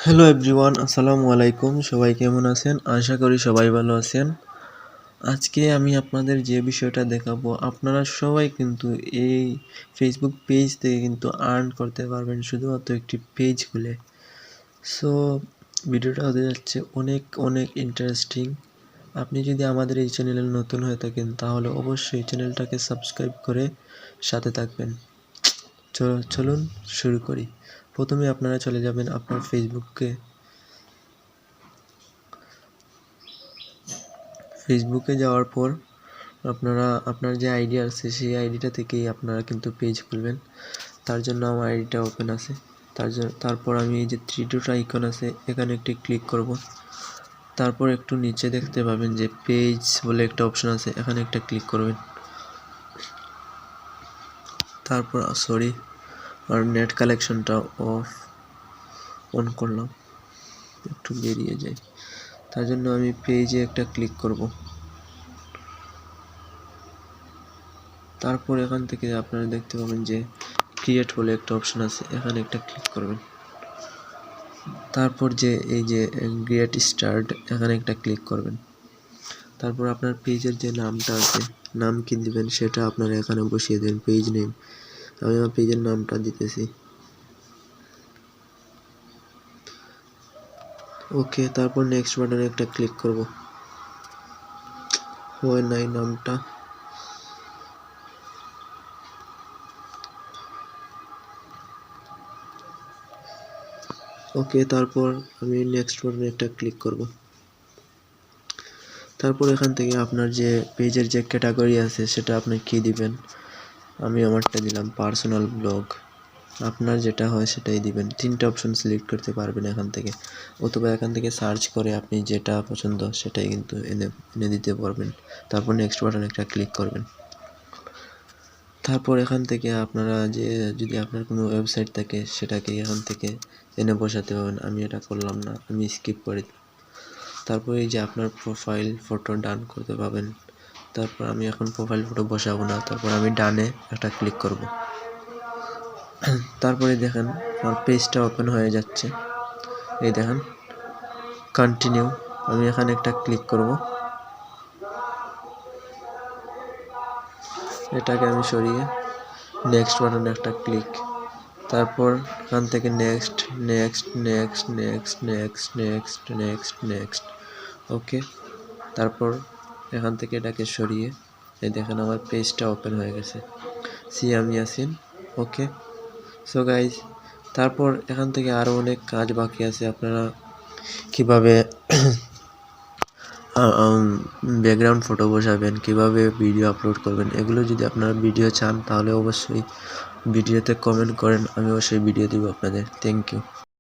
Hello everyone, আসসালামু আলাইকুম। সবাই কেমন আছেন? আশা করি সবাই ভালো আছেন। আজকে আমি আপনাদের যে বিষয়টা দেখাবো, আপনারা সবাই কিন্তু এই ফেসবুক পেজ থেকে কিন্তু আর্ন করতে পারবেন শুধুমাত্র একটি পেজ খুলে। সো ভিডিওটা হতে যাচ্ছে অনেক অনেক ইন্টারেস্টিং। আপনি যদি আমাদের এই চ্যানেলে নতুন হয়ে থাকেন তাহলে অবশ্যই চ্যানেলটাকে সাবস্ক্রাইব করে সাথে থাকবেন। চলুন শুরু করি। প্রথমে আপনারা চলে যাবেন আপনার ফেসবুকে যাওয়ার পর আপনার যে আইডি আছে সেই আইডিটা থেকেই আপনারা কিন্তু পেজ খুলবেন। তার জন্য আমার আইডিটা ওপেন আছে। তারপর আমি এই যে থ্রি ডট আইকন আছে এখানে একটি ক্লিক করব। তারপর একটু নিচে দেখতে পাবেন যে পেজ বলে একটা অপশন আছে, এখানে একটা ক্লিক করবেন। তারপর আর নেট কালেকশনটা অন করলাম, একটু বেরিয়ে যাই। তার জন্য আমি পেজে একটা ক্লিক করব। তারপর এখান থেকে আপনারা দেখতে পাবেন যে ক্রিয়েট বলে একটা অপশন আছে, এখানে একটা ক্লিক করবেন। তারপর যে এই যে গেট স্টার্ট এখানে একটা ক্লিক করবেন। তারপর আপনার পেজের যে নামটা আছে, নাম কি দিবেন সেটা আপনারা এখানে বসিয়ে দেন। পেজ নেম, আমি আমার পেজের নামটা দিতেছি। ওকে, তারপর নেক্সট বাটনে একটা ক্লিক করব। হয় নাই নামটা। ওকে, তারপর আমি নেক্সট বাটনে একটা ক্লিক করব। তারপর এখান থেকে আপনার যে পেজের যে ক্যাটাগরি আছে সেটা আপনি কি দিবেন। আমি আমারটা দিলাম পার্সোনাল ব্লগ। আপনার যেটা হয় সেটাই দিবেন। 3টা অপশন সিলেক্ট করতে পারবেন এখান থেকে, অথবা এখান থেকে সার্চ করে আপনি যেটা পছন্দ সেটাই কিন্তু এনে দিতে পারবেন। তারপর নেক্সট বাটনে একটা ক্লিক করবেন। তারপর এখান থেকে আপনারা যদি আপনার কোনো ওয়েবসাইট থাকে সেটাকে এখান থেকে এনে বসাতে পারবেন। আমি এটা করলাম না, আমি স্কিপ করে দিলাম। তারপর এই যে আপনার প্রোফাইল ফটো ডান করতে পাবেন। তারপর আমি এখন প্রোফাইল ফটো বসাবো না, তারপর আমি ডানে একটা ক্লিক করব। তারপরে দেখেন আমার পেজটা ওপেন হয়ে যাচ্ছে। এই দেখেন কন্টিনিউ, আমি এখানে একটা ক্লিক করব। এটাকে আমি সরিয়ে নেক্সট বাটনে একটা ক্লিক। তারপর এখান থেকে next next next next next next next next okay. তারপর এখান থেকে এটাকে সরিয়ে এই দেখেন আমার পেজটা ওপেন হয়ে গেছে। আমি ইয়াসিন। ওকে, সো গাইজ, তারপর এখান থেকে আরও অনেক কাজ বাকি আছে। আপনারা কিভাবে ব্যাকগ্রাউন্ড ফটো বসাবেন, কিভাবে ভিডিও আপলোড করবেন, এগুলো যদি আপনারা ভিডিও চান তাহলে অবশ্যই ভিডিওতে কমেন্ট করেন, আমি অবশ্যই ভিডিও দিব আপনাদের। Thank you.